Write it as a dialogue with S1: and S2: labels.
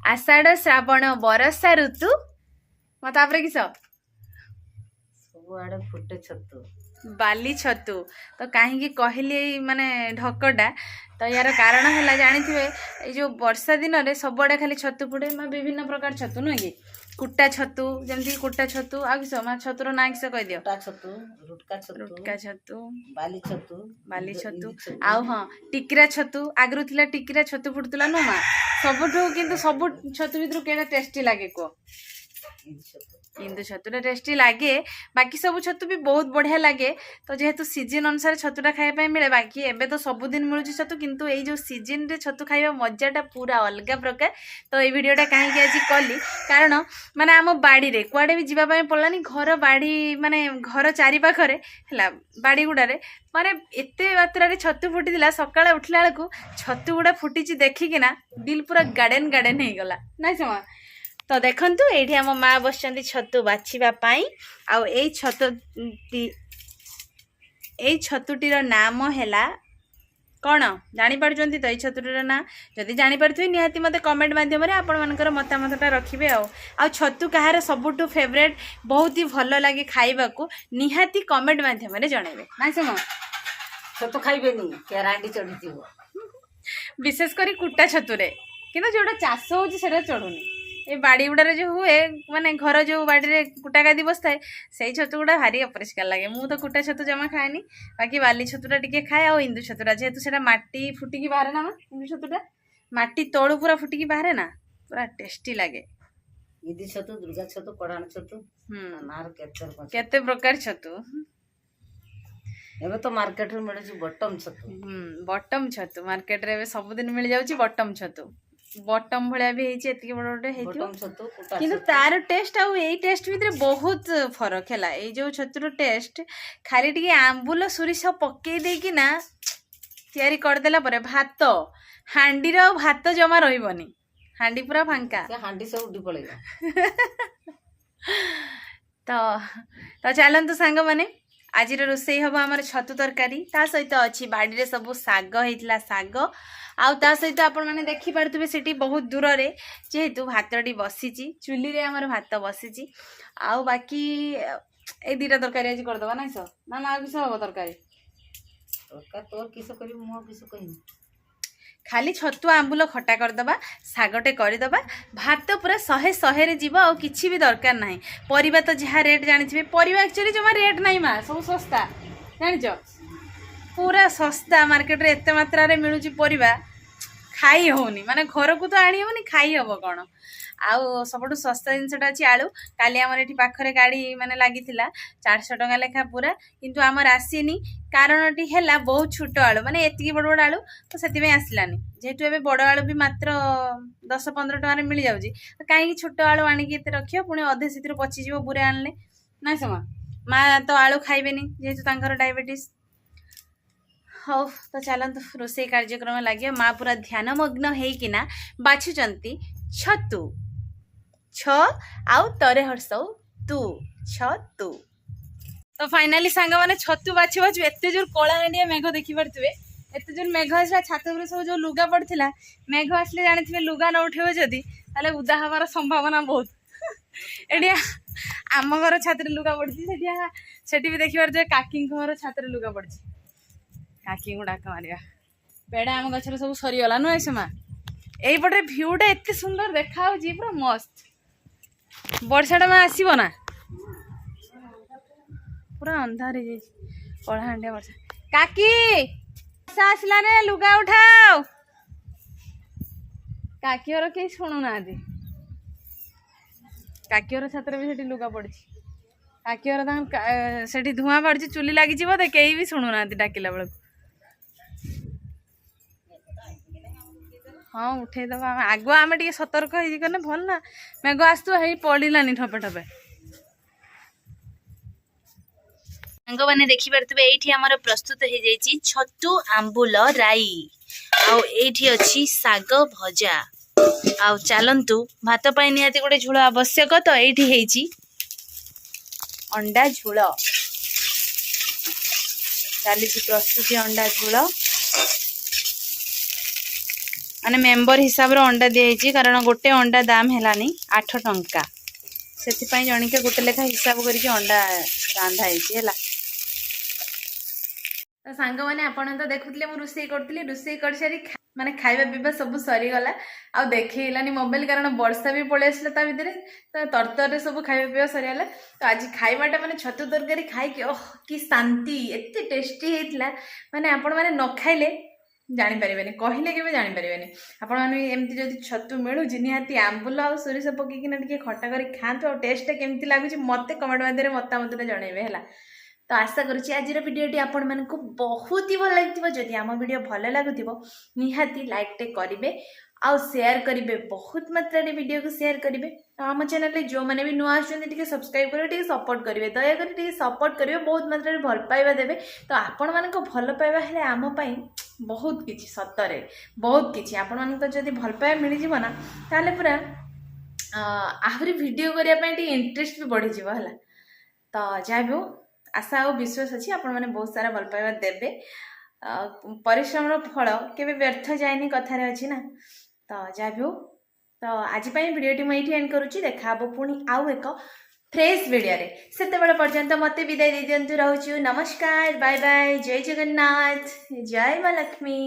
S1: आषाढ़ श्रावण बरसा ऋतु तापर किस
S2: सबुआड़े फुटे छतु
S1: बाली छतु तो कहीं कहली माने ढकटा तो यार कारण है जानिथिबे ए जो वर्षा दिन रे सबुआड़े खाली छतु फुटे विभिन्न प्रकार छतु नुह कि कुटा छतु जमती कुटा छतु आ किस छतुर ना किस कह दियो
S2: कुटा छतु
S1: रुटका छतु
S2: बाली छतु
S1: आउ हाँ टिकिरा छतु आगु थिला टिकिरा छतु फुटुला नुह माँ सबुठू किंतु सब छतु भितर केटा टेस्टी लागे को इंदु छतुटा टेस्टी लगे बाकी सब छतु भी बहुत बढ़िया लगे तो जेहेतु सीजन अनुसार छतुटा खाइबा मिले बाकी एबे तो सबुदिन मिलूची छतु किंतु एई जो सीजन रे छतु खाइबा मजाटा पूरा अलग प्रकार तो ये वीडियोटा कहीं आज कली कारण माने आम बाड़ी रे कुआडे भी जीवा पई पड़लानी घर बाड़ी माने घर चारि पाखरे हला बाड़ी गुडारे माने एते मात्रा रे छतु फुटीला सकाळे उठला बेलकू छतु गुडा फुटीची देखिकिना दिल पूरा गार्डन गार्डन हो गला नाइ समा तो देखंतु एठी हम माँ बसचंती छतु बाछिबा पाई आउ एई छतुटीर नाम हैला कौन जानी पारछंती तो एई छतुटीर ना जदि जानी पारथि निहाती मते कमेंट माध्यम रे आपण मानकर मतामतटा रखिबे आ छतु कहार सबुठु फेवरेट बहुत ही भलो लागे खाइबा को निहाती कमेंट माध्यम रे जणेबे ना सम
S2: छतु खाइबेनी केरांडी चढ़ीथिबो
S1: विशेष करी कुटा छतु रे किंतु जोडा चाष होउची सेरा चढ़ुनी ये बाड़ी गुड़ारे जो हुए माने घर जो बाड़ी रे कुटा गादी बसता से छतु गुड़ा भारी अपरिष्कार लगे मु तो कुटा छतु जमा खाएनी बाकी बाली छतुटा टिके खाए और इंदु छतुटा जेहेतु से माटी फुटिकी बाहर ना इंदु छतुटा माटी तलू पूरा फुटिकी बाहर ना पूरा टेस्टी लगे
S2: इदी छतु दुर्गा छतु कड़ाण छतु नार
S1: केते प्रकार छतु
S2: एबे तो मार्केट रे मिले बटम छतु
S1: बटम छतु मार्केट रे सब दिन मिल जाउची बटम छतु बटम भाया भी एति बड़ बड़े किंतु तार टेस्ट आउ ए टेस्ट भितर बहुत फरक है ये जो छतुर टेस्ट खाली टी आंबुल सोरिष पकई देकी ना तैयारी करदेला परे भात हांडी भात जमा रही हांडी पूरा फांका
S2: हांडी सब उडी पड़ेगा
S1: तो चलतु सांग माने आज रोसई हम आम छतु तरकारी ता सहित अच्छी बाड़ी रे सब साग होइतला साग आउ ता सहित आपण माने देखि पारथुबे सेठी बहुत दूर रे जेहेतु भातटी बसीची चुली रे हमर भात बसीची आउ बाकी ए दीटा तरकारी आज कर दबा नै सो ना ना किस हो तरकारी
S2: तोर किस करी मो किस कहि
S1: खाली छतु आंबुल खटा करदबा सागटे करदबा भात पूरा 100 रे जीव आ किछि भी दरकार नाही परिबा तो जहाँ रेट जानिथिबे परिबा एक्चुअली जमा रेट नाही मा सब सस्ता जानिचो पूरा सस्ता मार्केट रे एते मात्रा रे मिलुची परिबा खाई होनी माने घर को तो आनी होनी खाई हबो कोन आउ सबटु सस्ता जिनसटा अछि आलू काली हमर एठी पाखरे गाड़ी माने लागिथिला 400 टका लेखा पूरा किंतु हमर आसीनी कारणटी हैला बहुत छोट आलू माने एतिकी बड़ बड़ आलू तो सेति में आसलानी जेहेतु एबे बड़ आलू भी मात्र 10-15 टका रे मिल जाउजी काई छोट आलू आनी के एते रखियो पुनी अधे सितिर पची जीवो बुरे आनले ना समा मा तो आलू खाइबेनी जेहेतु तांकर डायबिटीज हाँ तो चलतु रोसई कार्यक्रम लगे माँ पूरा ध्यानमग्न होना बाछुचंती छतु छ आउ तरे हर्षौ तू छतु तो फाइनाली सांग माने छतु बाछु बाछु एते जोर कला हांडिया मेघ देखि पारथुबे एते जोर मेघ आसला छात ऊपर सब जो लुगा पड़थिला मेघ आसले जानिथिबे लुगा न उठेबो जदी ताले उदा हमार संभावना बहुत एडिया आम घर छात रे लुगा पड़छि सेठी भी देखि पारथुबे काकी घर छात रे लुगा पड़छि काकी को डाक मारिया पेड़ा आम गचर सब सरीगला नुह समा यहीपटे भ्यूटा एत सुंदर देखा पूरा मस्त वर्षाटा में आसब ना पूरा अंधार कलाहांडिया वर्षा काकी वर्षा आसला रे लुगा उठाओ काकी और कहीं शुणुना काकी और छात्र भी सेठी लुगा पड़ी काकी और सेठी धुआं पड़ी चुली लगी बोधे कहीं भी शुणुना डाकिला बेलू हाँ उठेदबा आगुआ आम टे सतर्क होने भल ना मेघ आसतु है पड़ानी ठपे ठपे सांग मैंने देखिपे ये आमर प्रस्तुत हो जाइए छतु आंबुल राई आठी अच्छी साग भजा आउ चलतु भात पाई निहाती गोटे झोल आवश्यक तो ये अंडा झोल चली प्रस्तुति अंडा झोल ମାନେ ମେମ୍ବର ହିସାବରେ ଅଣ୍ଡା ଦିଆହେଇଛି କାରଣ ଗୋଟେ ଅଣ୍ଡା ଦାମ ହେଲାନି 8 ଟଙ୍କା ସେଥିପାଇଁ ଜଣିକେ ଗୋଟେ ଲେଖା ହିସାବ କରିକି ଅଣ୍ଡା ରାନ୍ଧା ହେଇଛି ହେଲା। ତ ସାଙ୍ଗମାନେ ଆପଣ ତ ଦେଖୁଥିଲେ ମୁଁ ରୋଷେଇ କରୁଥିଲି ରୋଷେଇ କରିସାରି ମାନେ ଖାଇବା ପିଇବା ସବୁ ସରିଗଲା ଆଉ ଦେଖେଇଲାନି ମୋବାଇଲ କାରଣ ବର୍ଷା ବି ପଳେଇ ଆସିଲା ତା ଭିତରେ ତ ତରତରରେ ସବୁ ଖାଇବା ପିଇବା ସରିଗଲା। ତ ଆଜି ଖାଇବାଟା ମାନେ ଛତୁ ତରକାରୀ ଖାଇକି ଓହ କି ଶାନ୍ତି ଏତେ ଟେଷ୍ଟି ହେଇଥିଲା ମାନେ ଆପଣମାନେ ନ ଖାଇଲେ ଜାଣିପାରିବେନି କହିଲେ କେବେ ଜାଣିପାରିବେନି। ଆପଣମାନେ ଏମିତି ଯଦି ଛତୁ ମିଳୁଛି ନିହାତି ଆମ୍ବୁଲ ଆଉ ସୋରିଷ ପକେଇକିନା ଟିକେ ଖଟା କରି ଖାଆନ୍ତୁ ଆଉ ଟେଷ୍ଟଟା କେମିତି ଲାଗୁଛି ମୋତେ କମେଣ୍ଟ ମାଧ୍ୟମରେ ମତାମତରେ ଜଣେଇବେ ହେଲା। ତ ଆଶା କରୁଛି ଆଜିର ଭିଡ଼ିଓଟି ଆପଣମାନଙ୍କୁ ବହୁତ ହି ଭଲ ଲାଗିଥିବ। ଯଦି ଆମ ଭିଡ଼ିଓ ଭଲ ଲାଗୁଥିବ ନିହାତି ଲାଇକ୍ଟେ କରିବେ ଆଉ ସେୟାର କରିବେ ବହୁତ ମାତ୍ରାରେ ଭିଡ଼ିଓକୁ ସେୟାର କରିବେ। ଆଉ ଆମ ଚ୍ୟାନେଲରେ ଯେଉଁମାନେ ବି ନୂଆ ଆସୁଛନ୍ତି ଟିକେ ସବସ୍କ୍ରାଇବ୍ କରିବେ ଟିକେ ସପୋର୍ଟ କରିବେ ଦୟାକରି ଟିକେ ସପୋର୍ଟ କରିବେ ବହୁତ ମାତ୍ରାରେ ଭଲ ପାଇବା ଦେବେ। ତ ଆପଣମାନଙ୍କ ଭଲ ପାଇବା ହେଲେ ଆମ ପାଇଁ ବହୁତ କିଛି ସତରେ ବହୁତ କିଛି ଆପଣମାନଙ୍କ ଯଦି ଭଲ ପାଇବା ମିଳିଯିବ ନା ତାହେଲେ ପୁରା ଆହୁରି ଭିଡ଼ିଓ କରିବା ପାଇଁ ଟିକେ ଇଣ୍ଟରେଷ୍ଟ ବି ବଢ଼ିଯିବ ହେଲା। ତ ଯାହା ବି ହଉ ଆଶା ଆଉ ବିଶ୍ୱାସ ଅଛି ଆପଣମାନେ ବହୁତ ସାରା ଭଲ ପାଇବା ଦେବେ। ପରିଶ୍ରମର ଫଳ କେବେ ବ୍ୟର୍ଥ ଯାଏନି କଥାରେ ଅଛି ନା। ତ ଯାହା ବି ହଉ ତ ଆଜି ପାଇଁ ଭିଡ଼ିଓଟି ମୁଁ ଏଇଠି ଏଣ୍ଡ କରୁଛି। ଦେଖାହବ ପୁଣି ଆଉ ଏକ ଫ୍ରେଶ୍ ଭିଡ଼ିଓରେ ସେତେବେଳେ ପର୍ଯ୍ୟନ୍ତ ମୋତେ ବିଦାୟ ଦେଇ ଦିଅନ୍ତୁ। ରହୁଛୁ ନମସ୍କାର ବାଏ ବାଏ ଜୟ ଜଗନ୍ନାଥ ଜୟ ମା ଲକ୍ଷ୍ମୀ।